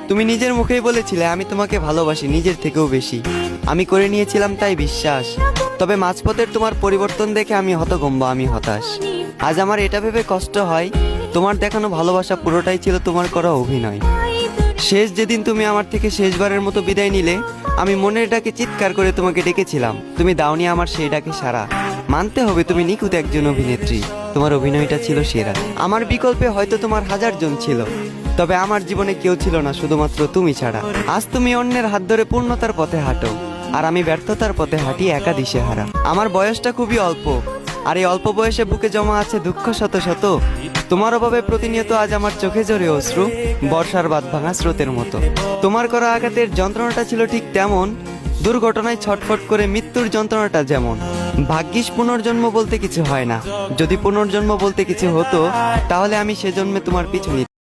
তুমি নিজের মুখেই বলেছিলে আমি তোমাকে ভালোবাসি নিজের থেকেও বেশি। আমি করে নিয়েছিলাম তাই বিশ্বাস। তবে মাঝপথের তোমার পরিবর্তন দেখে আমি হতভম্ব, আমি হতাশ। আজ আমার এটা ভেবে কষ্ট হয়, তোমার দেখানো ভালোবাসা পুরোটাই ছিল তোমার করা অভিনয়। শেষ যেদিন তুমি আমার থেকে শেষবারের মতো বিদায় নিলে, আমি মনের ডাকে চিৎকার করে তোমাকে ডেকেছিলাম, তুমি দাওনি আমার সেই ডাকে সাড়া। মানতে হবে তুমি নিখুঁত একজন অভিনেত্রী, তোমার অভিনয়টা ছিল সেরা। আমার বিকল্পে হয়তো তোমার হাজার জন ছিল, তবে আমার জীবনে কেউ ছিল না শুধুমাত্র তুমি ছাড়া। আজ তুমি অন্যের হাত ধরে পূর্ণতার পথে হাঁটো, আর আমি ব্যর্থতার পথে হাঁটি একা দিশেহারা। আমার বয়সটা খুবই অল্প, আর এই অল্প বয়সে বুকে জমা আছে দুঃখ শত শত। তোমার অভাবে প্রতিনিয়ত আজ আমার চোখে ঝরে অশ্রু, বর্ষার বাঁধ ভাঙা স্রোতের মতো। তোমার করা আঘাতের যন্ত্রণাটা ছিল ঠিক তেমন, দুর্ঘটনায় ছটফট করে মৃত্যুর যন্ত্রণাটা যেমন। ভাগ্যিস পুনর্জন্ম বলতে কিছু হয় না, যদি পুনর্জন্ম বলতে কিছু হতো তাহলে আমি সে জন্মে তোমার পিছু নিতাম।